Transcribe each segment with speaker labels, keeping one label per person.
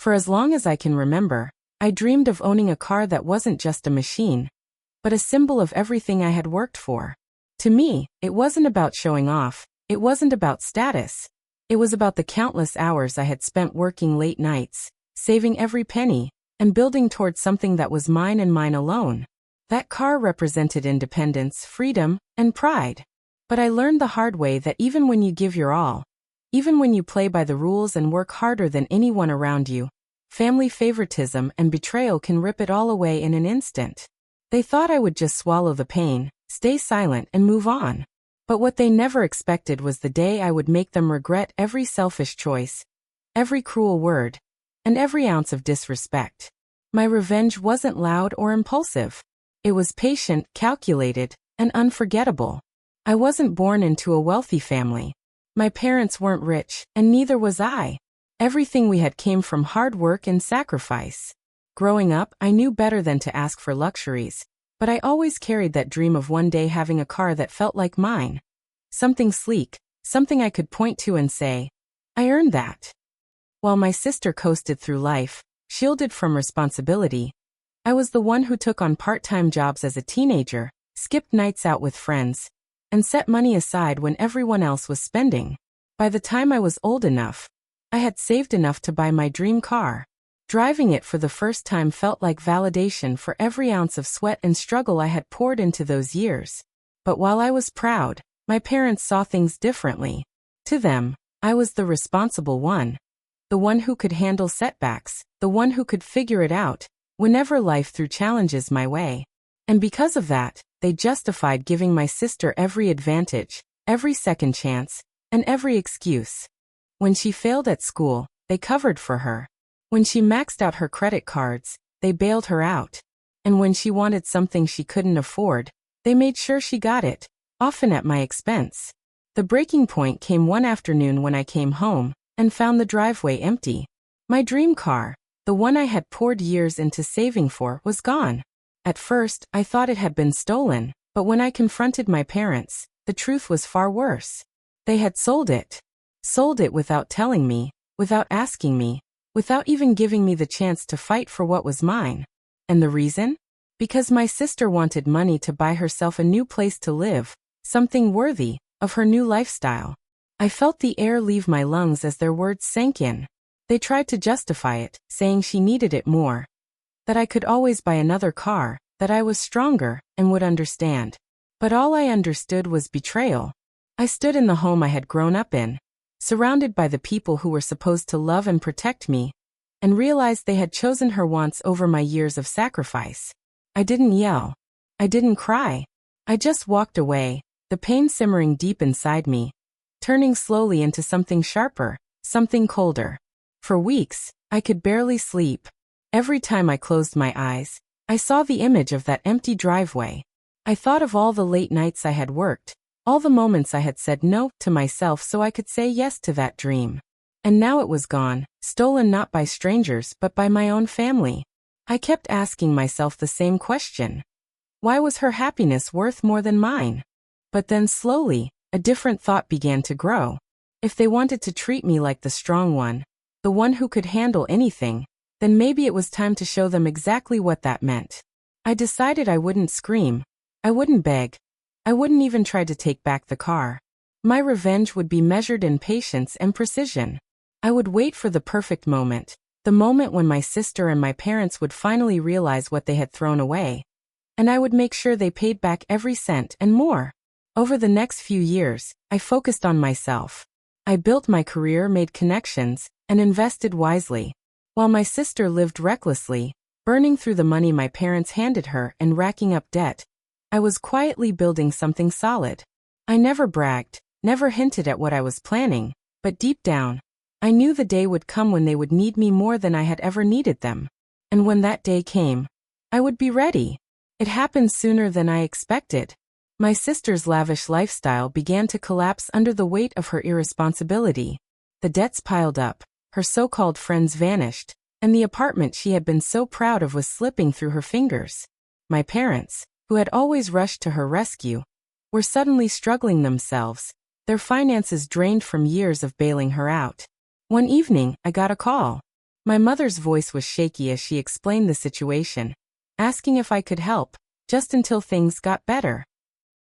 Speaker 1: For as long as I can remember, I dreamed of owning a car that wasn't just a machine, but a symbol of everything I had worked for. To me, it wasn't about showing off, it wasn't about status. It was about the countless hours I had spent working late nights, saving every penny, and building towards something that was mine and mine alone. That car represented independence, freedom, and pride. But I learned the hard way that even when you give your all, even when you play by the rules and work harder than anyone around you, family favoritism and betrayal can rip it all away in an instant. They thought I would just swallow the pain, stay silent, and move on. But what they never expected was the day I would make them regret every selfish choice, every cruel word, and every ounce of disrespect. My revenge wasn't loud or impulsive. It was patient, calculated, and unforgettable. I wasn't born into a wealthy family. My parents weren't rich, and neither was I. Everything we had came from hard work and sacrifice. Growing up, I knew better than to ask for luxuries, but I always carried that dream of one day having a car that felt like mine. Something sleek, something I could point to and say, I earned that. While my sister coasted through life, shielded from responsibility, I was the one who took on part-time jobs as a teenager, skipped nights out with friends, and set money aside when everyone else was spending. By the time I was old enough, I had saved enough to buy my dream car. Driving it for the first time felt like validation for every ounce of sweat and struggle I had poured into those years. But while I was proud, my parents saw things differently. To them, I was the responsible one. The one who could handle setbacks, the one who could figure it out whenever life threw challenges my way. And because of that, they justified giving my sister every advantage, every second chance, and every excuse. When she failed at school, they covered for her. When she maxed out her credit cards, they bailed her out. And when she wanted something she couldn't afford, they made sure she got it, often at my expense. The breaking point came one afternoon when I came home and found the driveway empty. My dream car, the one I had poured years into saving for, was gone. At first, I thought it had been stolen, but when I confronted my parents, the truth was far worse. They had sold it. Sold it without telling me, without asking me, without even giving me the chance to fight for what was mine. And the reason? Because my sister wanted money to buy herself a new place to live, something worthy of her new lifestyle. I felt the air leave my lungs as their words sank in. They tried to justify it, saying she needed it more, that I could always buy another car, that I was stronger and would understand. But all I understood was betrayal. I stood in the home I had grown up in, surrounded by the people who were supposed to love and protect me, and realized they had chosen her wants over my years of sacrifice. I didn't yell. I didn't cry. I just walked away, the pain simmering deep inside me, turning slowly into something sharper, something colder. For weeks, I could barely sleep. Every time I closed my eyes, I saw the image of that empty driveway. I thought of all the late nights I had worked, all the moments I had said no to myself so I could say yes to that dream. And now it was gone, stolen not by strangers but by my own family. I kept asking myself the same question. Why was her happiness worth more than mine? But then slowly, a different thought began to grow. If they wanted to treat me like the strong one, the one who could handle anything, then maybe it was time to show them exactly what that meant. I decided I wouldn't scream. I wouldn't beg. I wouldn't even try to take back the car. My revenge would be measured in patience and precision. I would wait for the perfect moment, the moment when my sister and my parents would finally realize what they had thrown away. And I would make sure they paid back every cent and more. Over the next few years, I focused on myself. I built my career, made connections, and invested wisely. While my sister lived recklessly, burning through the money my parents handed her and racking up debt, I was quietly building something solid. I never bragged, never hinted at what I was planning, but deep down, I knew the day would come when they would need me more than I had ever needed them. And when that day came, I would be ready. It happened sooner than I expected. My sister's lavish lifestyle began to collapse under the weight of her irresponsibility. The debts piled up, her so-called friends vanished, and the apartment she had been so proud of was slipping through her fingers. My parents, who had always rushed to her rescue, were suddenly struggling themselves, their finances drained from years of bailing her out. One evening, I got a call. My mother's voice was shaky as she explained the situation, asking if I could help, just until things got better.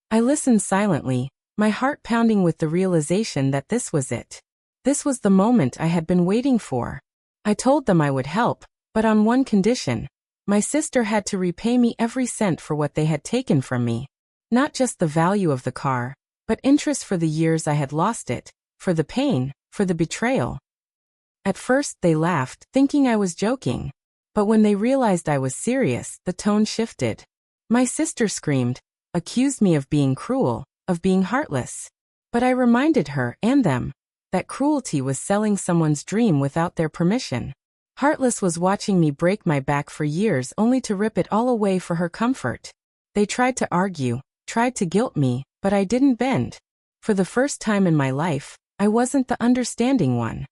Speaker 1: I listened silently, my heart pounding with the realization that this was it. This was the moment I had been waiting for. I told them I would help, but on one condition. My sister had to repay me every cent for what they had taken from me. Not just the value of the car, but interest for the years I had lost it, for the pain, for the betrayal. At first they laughed, thinking I was joking. But when they realized I was serious, the tone shifted. My sister screamed, accused me of being cruel, of being heartless. But I reminded her, and them, that cruelty was selling someone's dream without their permission. Heartless was watching me break my back for years only to rip it all away for her comfort. They tried to argue, tried to guilt me, but I didn't bend. For the first time in my life, I wasn't the understanding one.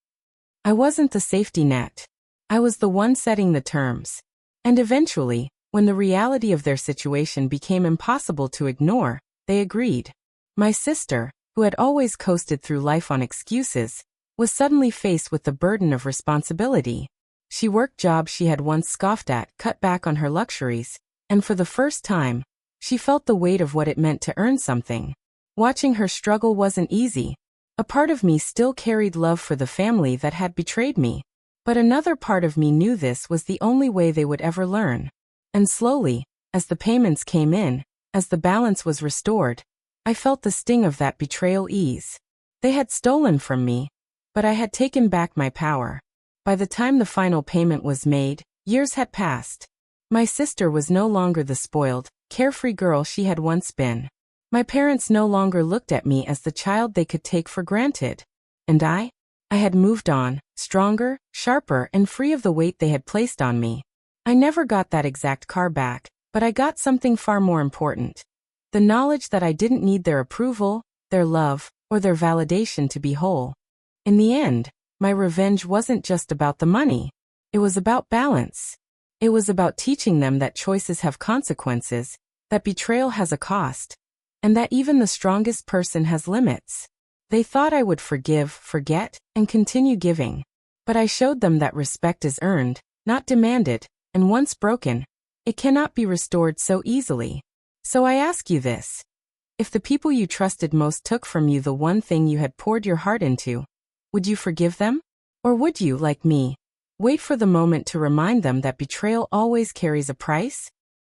Speaker 1: I wasn't the safety net. I was the one setting the terms. And eventually, when the reality of their situation became impossible to ignore, they agreed. My sister, who had always coasted through life on excuses, was suddenly faced with the burden of responsibility. She worked jobs she had once scoffed at, cut back on her luxuries, and for the first time, she felt the weight of what it meant to earn something. Watching her struggle wasn't easy. A part of me still carried love for the family that had betrayed me. But another part of me knew this was the only way they would ever learn. And slowly, as the payments came in, as the balance was restored, I felt the sting of that betrayal ease. They had stolen from me, but I had taken back my power. By the time the final payment was made, years had passed. My sister was no longer the spoiled, carefree girl she had once been. My parents no longer looked at me as the child they could take for granted. And I had moved on, stronger, sharper, and free of the weight they had placed on me. I never got that exact car back, but I got something far more important. The knowledge that I didn't need their approval, their love, or their validation to be whole. In the end, my revenge wasn't just about the money. It was about balance. It was about teaching them that choices have consequences, that betrayal has a cost, and that even the strongest person has limits. They thought I would forgive, forget, and continue giving. But I showed them that respect is earned, not demanded, and once broken, it cannot be restored so easily. So I ask you this. If the people you trusted most took from you the one thing you had poured your heart into, would you forgive them? Or would you, like me, wait for the moment to remind them that betrayal always carries a price?